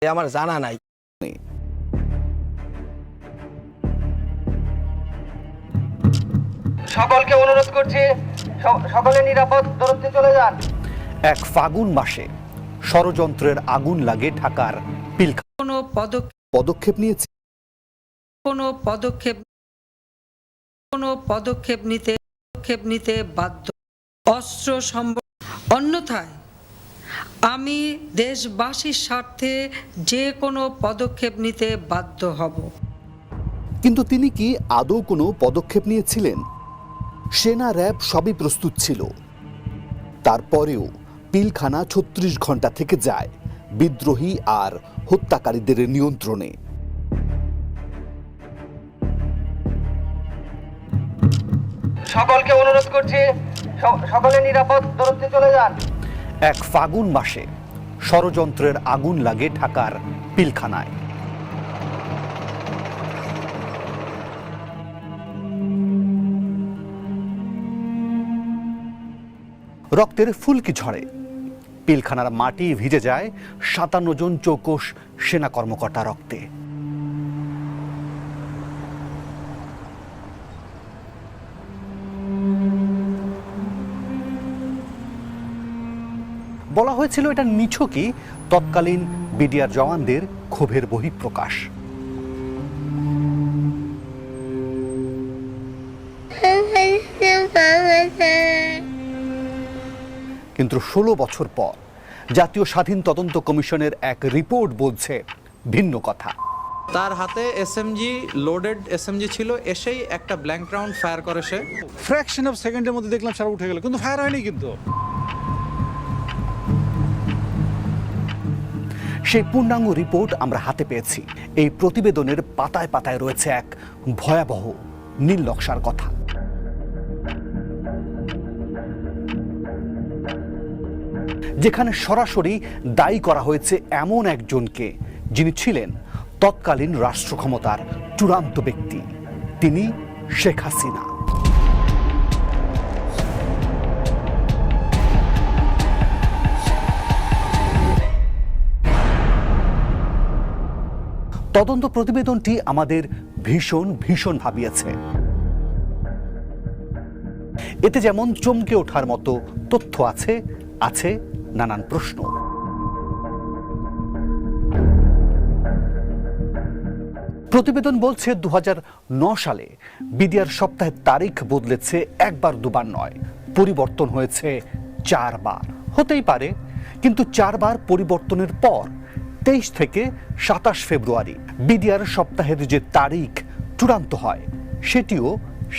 আমার জানা নাই। সকলকে অনুরোধ করছি, সকলে নিরাপদ দূরত্বে চলে যান। এক ফাগুন মাসে ষড়যন্ত্রের আগুন লাগে ঢাকার পিলখানা। কোনো পদক্ষেপ নিয়েছে পদক্ষেপ নিতে বাধ্য, অস্ত্র অন্যথায় আমি দেশবাসীর স্বার্থে যে কোনো পদক্ষেপ নিতে বাধ্য হব। কিন্তু তিনি কি আদৌ কোনো পদক্ষেপ নিয়েছিলেন? সেনা র্যাব সবই প্রস্তুত ছিল, তারপরেও পিলখানা ৩৬ ঘন্টা থেকে যায় বিদ্রোহী আর হত্যাকারীদের নিয়ন্ত্রণে। সকলকে অনুরোধ করছি, সকলে নিরাপদ দূরত্বে চলে যান। এক ফাগুন মাসে ষড়যন্ত্রের আগুন লাগে ঢাকার পিলখানায়। রক্তের ফুলকি ঝরে, পিলখানার মাটি ভিজে যায় ৫৭ জন চৌকস সেনা কর্মকর্তা রক্তে। বলা হয়েছিল এটা নিছকই তৎকালীন বিডিআর জওয়ানদের ক্ষোভের বহিঃপ্রকাশ। কিন্তু ১৬ বছর পর জাতীয় স্বাধীন তদন্ত কমিশনের এক রিপোর্ট বলছে ভিন্ন কথা। তার হাতে এসএমজি, লোডেড এসএমজি ছিল, এসেই একটা ব্ল্যাঙ্ক রাউন্ড ফায়ার করে সে। ফ্র্যাকশন অফ সেকেন্ডের মধ্যে দেখলাম সারা উঠে গেল, কিন্তু ফায়ার হয়নি। কিন্তু সেই পূর্ণাঙ্গ রিপোর্ট আমরা হাতে পেয়েছি। এই প্রতিবেদনের পাতায় পাতায় রয়েছে এক ভয়াবহ নীল নকশার কথা। যেখানে সরাসরি দায়ী করা হয়েছে এমন একজনকে যিনি ছিলেন তৎকালীন রাষ্ট্র ক্ষমতার চূড়ান্ত ব্যক্তি, তিনি শেখ হাসিনা। তদন্ত প্রতিবেদনটি আমাদের ভীষণ ভীষণ ভাবিয়েছে। এতে যেমন চমকে ওঠার মতো তথ্য আছে, আছে নানান প্রশ্ন। প্রতিবেদন বলছে ২০০৯ সালে বিডিআর সপ্তাহের তারিখ বদলেছে একবার দুবার নয়, পরিবর্তন হয়েছে ৪ বার। হতেই পারে, কিন্তু ৪ বার পরিবর্তনের পর ২৩ থেকে ২৭ ফেব্রুয়ারি বিডিআর সপ্তাহের যে তারিখ চূড়ান্ত হয় সেটিও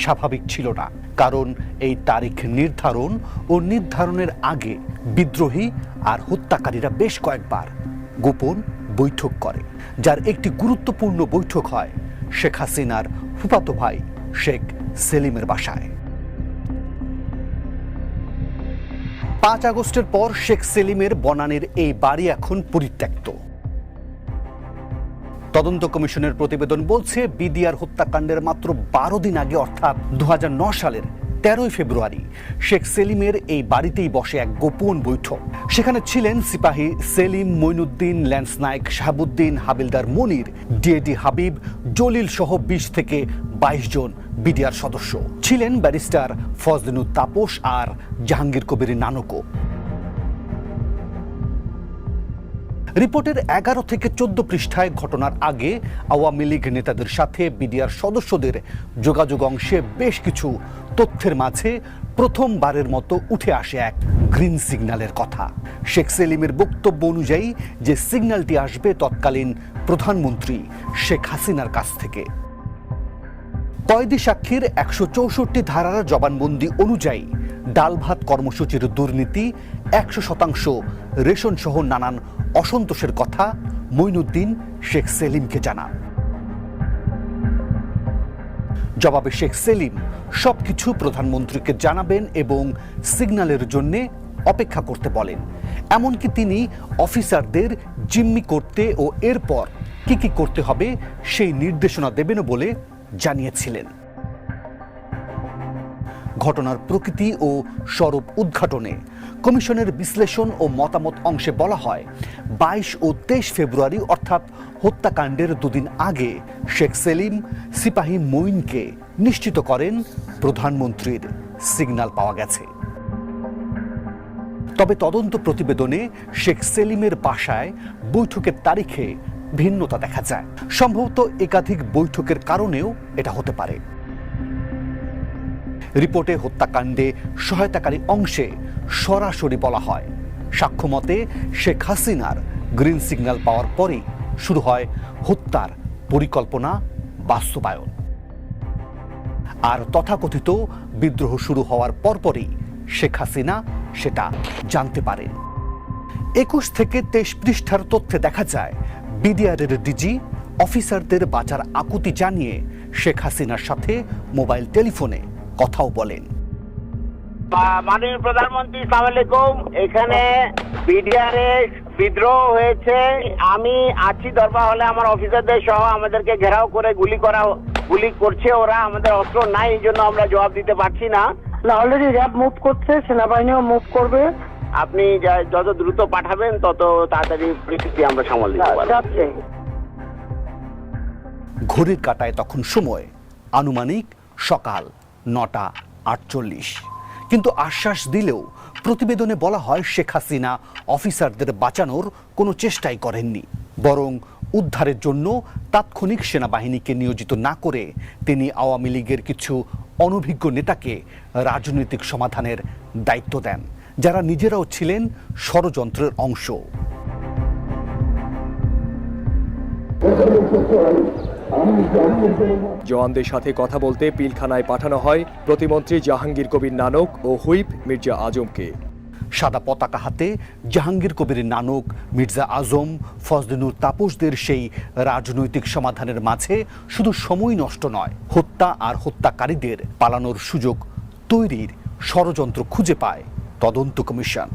স্বাভাবিক ছিল না। কারণ এই তারিখ নির্ধারণ ও নির্ধারণের আগে বিদ্রোহী আর হত্যাকারীরা বেশ কয়েকবার গোপন বৈঠক করে, যার একটি গুরুত্বপূর্ণ বৈঠক হয় শেখ হাসিনার ফুফাতো ভাই শেখ সেলিমের বাসায়। ৫ আগস্টের পর শেখ সেলিমের বনানীর এই বাড়ি এখন পরিত্যক্ত। তদন্ত কমিশনের প্রতিবেদন বলছে বিডিআর হত্যাকাণ্ডের মাত্র ১২ দিন আগে, অর্থাৎ ২০০৯ সালের ১৩ ফেব্রুয়ারি শেখ সেলিমের এই বাড়িতেই বসে এক গোপন বৈঠক। সেখানে ছিলেন সিপাহী সেলিম, মঈনুদ্দিন, ল্যান্স নায়েক শাহাবুদ্দিন, হাবিলদার মনির, ডিএডি হাবিব, জলিল সহ ২০ থেকে ২২ জন বিডিআর সদস্য। ছিলেন ব্যারিস্টার ফজলিনুর তাপস আর জাহাঙ্গীর কবির নানকও। রিপোর্টের ১১ থেকে ১৪ পৃষ্ঠায় ঘটনার আগে আওয়ামী লীগ নেতাদের সাথে বিডিআর সদস্যদের যোগাযোগ অংশে বেশ কিছু তথ্যের মাঝে প্রথমবারের মতো উঠে আসে এক গ্রিন সিগন্যালের কথা। শেখ সেলিমের বক্তব্য অনুযায়ী যে সিগন্যালটি আসবে তৎকালীন প্রধানমন্ত্রী শেখ হাসিনার কাছ থেকে। কয়েদি সাক্ষীর ১৬৪ ধারার জবানবন্দি অনুযায়ী ডাল ভাত কর্মসূচির দুর্নীতি, ১০০% রেশন সহ নানান অসন্তোষের কথা মঈনুদ্দিন শেখ সেলিমকে জানান। জবাবে শেখ সেলিম সবকিছু প্রধানমন্ত্রীকে জানাবেন এবং সিগন্যালের জন্য অপেক্ষা করতে বলেন। এমনকি তিনি অফিসারদের জিম্মি করতে ও এরপর কি কি করতে হবে সেই নির্দেশনা দেবেন বলে জানিয়েছিলেন। ঘটনার প্রকৃতি ও স্বরূপ উদ্ঘাটনে কমিশনের বিশ্লেষণ ও মতামত অংশে বলা হয় 22 ও 23 ফেব্রুয়ারি অর্থাৎ হত্যাকাণ্ডের দুদিন আগে শেখ সেলিম সিপাহী মঈনকে নিশ্চিত করেন প্রধানমন্ত্রীর সিগন্যাল পাওয়া গেছে। তবে তদন্ত প্রতিবেদনে শেখ সেলিমের বাসায় বৈঠকের তারিখে ভিন্নতা দেখা যায়। সম্ভবত একাধিক বৈঠকের কারণেও এটা হতে পারে। রিপোর্টে হত্যাকাণ্ডে সহায়তাকারী অংশে সরাসরি বলা হয়, সাক্ষ্যমতে শেখ হাসিনার গ্রিন সিগন্যাল পাওয়ার পরেই শুরু হয় হত্যার পরিকল্পনা বাস্তবায়ন। আর তথাকথিত বিদ্রোহ শুরু হওয়ার পরপরই শেখ হাসিনা সেটা জানতে পারেন। 21 থেকে 23 পৃষ্ঠার তথ্যে দেখা যায় বিডিআরের ডিজি অফিসারদের বাঁচার আকুতি জানিয়ে শেখ হাসিনার সাথে মোবাইল টেলিফোনে কথাও বলেন। মাননীয় প্রধানমন্ত্রী, আসসালামু আলাইকুম। এখানে বিডিআরে বিদ্রোহ হয়েছে, আমি আছি দরবার হলে, আমার অফিসারদের সহ আমাদেরকে ঘেরাও করে গুলি করছে ওরা। আমাদের অস্ত্র নাই, এই জন্য আমরা জবাব দিতে পারছি না। অলরেডি র্যাব মুভ করছে, সেনাবাহিনীও মুভ করবে। আপনি যত দ্রুত পাঠাবেন তত তাড়াতাড়ি পরিস্থিতি আমরা সামাল দিতে পারব। ঘড়ির কাঁটায় তখন সময় আনুমানিক সকাল 9:48। কিন্তু আশ্বাস দিলেও প্রতিবেদনে বলা হয় শেখ হাসিনা অফিসারদের বাঁচানোর কোনো চেষ্টাই করেননি, বরং উদ্ধারের জন্য তাৎক্ষণিক সেনাবাহিনীকে নিয়োজিত না করে তিনি আওয়ামী লীগের কিছু অনভিজ্ঞ নেতাকে রাজনৈতিক সমাধানের দায়িত্ব দেন, যারা নিজেরাও ছিলেন ষড়যন্ত্রের অংশ। জওয়ানদের সাথে কথা বলতে পিলখানায় পাঠানো হয় প্রতিমন্ত্রী জাহাঙ্গীর কবির নানক ও হুইপ মির্জা আজমকে। সাদা পতাকা হাতে জাহাঙ্গীর কবির নানক, মির্জা আজম, ফজলুর তাপসদের সেই রাজনৈতিক সমাধানের মাঝে শুধু সময় নষ্ট নয়, হত্যা আর হত্যাকারীদের পালানোর সুযোগ তৈরির ষড়যন্ত্র খুঁজে পায় তদন্ত কমিশন।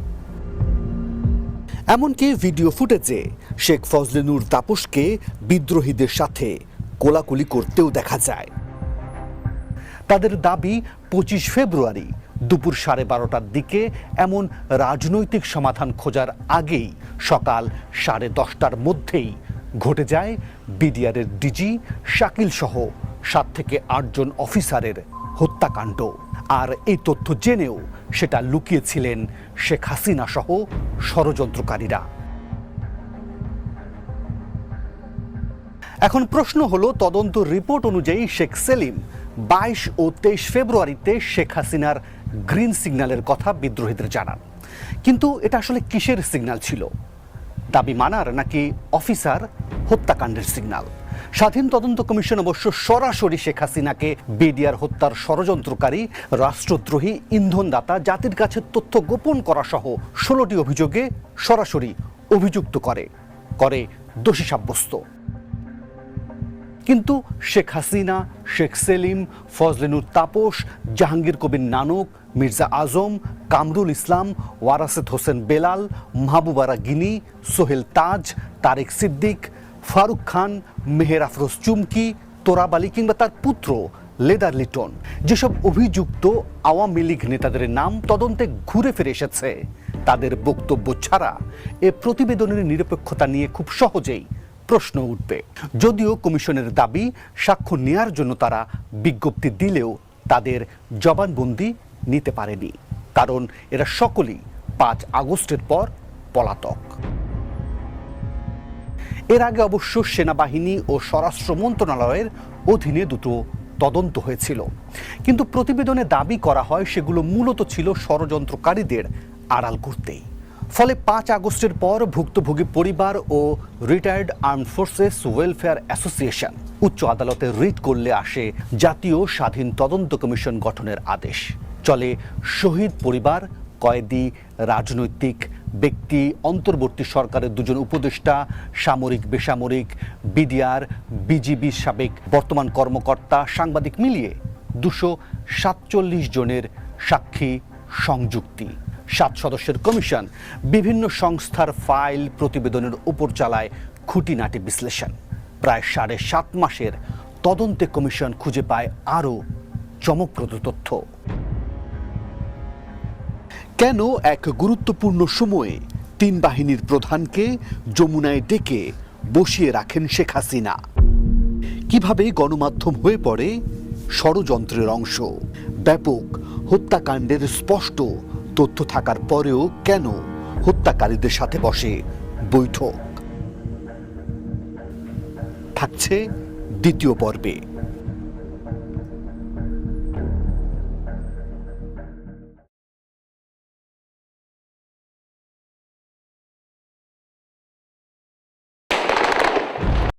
এমনকি ভিডিও ফুটেজে শেখ ফজলুর তাপসকে বিদ্রোহীদের সাথে কোলাকুলি করতেও দেখা যায়। তাদের দাবি 25 ফেব্রুয়ারি দুপুর 12:30টার দিকে এমন রাজনৈতিক সমাধান খোঁজার আগেই সকাল 10:30টার মধ্যেই ঘটে যায় বিডিআরের ডিজি শাকিল সহ 7 থেকে 8 জন অফিসারের হত্যাকাণ্ড। আর এই তথ্য জেনেও সেটা লুকিয়েছিলেন শেখ হাসিনা সহ ষড়যন্ত্রকারীরা। এখন প্রশ্ন হলো, তদন্ত রিপোর্ট অনুযায়ী শেখ সেলিম 22 ও 23 ফেব্রুয়ারিতে শেখ হাসিনার গ্রিন সিগন্যালের কথা বিদ্রোহীদের জানান, কিন্তু এটা আসলে কিসের সিগন্যাল ছিল? দাবি মানার নাকি অফিসার হত্যাকাণ্ডের সিগন্যাল? স্বাধীন তদন্ত কমিশন অবশ্য সরাসরি শেখ হাসিনাকে বিডিআর হত্যার ষড়যন্ত্রকারী, রাষ্ট্রদ্রোহী, ইন্ধনদাতা, জাতির কাছে তথ্য গোপন করা সহ 16টি অভিযোগে সরাসরি অভিযুক্ত করে দোষী সাব্যস্ত। কিন্তু শেখ হাসিনা, শেখ সেলিম, ফজলুর তাপস, জাহাঙ্গীর কবির নানক, মির্জা আজম, কামরুল ইসলাম, ওয়ারাসেত হোসেন বেলাল, মাহবুবারা গিনি, সোহেল তাজ, তারেক সিদ্দিক, ফারুক খান, মেহের আফরোজ চুমকি, তোরাব আলী কিংবা তার পুত্র লেদার লিটন, যেসব অভিযুক্ত আওয়ামী লীগ নেতাদের নাম তদন্তে ঘুরে ফিরে এসেছে, তাদের বক্তব্য ছাড়া এ প্রতিবেদনের নিরপেক্ষতা নিয়ে খুব সহজেই প্রশ্ন উঠবে। যদিও কমিশনের দাবি সাক্ষ্য নেয়ার জন্য তারা বিজ্ঞপ্তি দিলেও তাদের জবানবন্দি নিতে পারেনি, কারণ এরা সকলেই 5 আগস্টের পর পলাতক। এর আগে অবশ্য সেনাবাহিনী ও স্বরাষ্ট্র মন্ত্রণালয়ের অধীনে দুটো তদন্ত হয়েছিল, কিন্তু প্রতিবেদনে দাবি করা হয় সেগুলো মূলত ছিল ষড়যন্ত্রকারীদের আড়াল করতেই। ফলে 5 আগস্টের পর ভুক্তভোগী পরিবার ও retired armed forces welfare association উচ্চ আদালতে রিট করলে আসে জাতীয় স্বাধীন তদন্ত কমিশন গঠনের আদেশ। চলে শহীদ পরিবার, কয়েদি, রাজনৈতিক ব্যক্তি, অন্তর্বর্তী সরকারের 2 জন উপদেষ্টা, সামরিক, বেসামরিক, বিডিআর, বিজিবি সাবেক বর্তমান কর্মকর্তা, সাংবাদিক মিলিয়ে 247 জনের সাক্ষী সংযুক্তি। 7 সদস্যের কমিশন বিভিন্ন সংস্থার ফাইল, প্রতিবেদনের উপর চালায় খুঁটিনাটি বিশ্লেষণ। প্রায় 7.5 মাসের তদন্তে কমিশন খুঁজে পায় আরও চমকপ্রদ তথ্য। কেন এক গুরুত্বপূর্ণ সময়ে 3 বাহিনীর প্রধানকে যমুনায় ডেকে বসিয়ে রাখেন শেখ হাসিনা? কিভাবে গণমাধ্যম হয়ে পড়ে ষড়যন্ত্রের অংশ? ব্যাপক হত্যাকাণ্ডের স্পষ্ট তথ্য থাকার পরেও কেন হত্যাকারীদের সাথে বসে বৈঠক? থাকছে দ্বিতীয় পর্বে।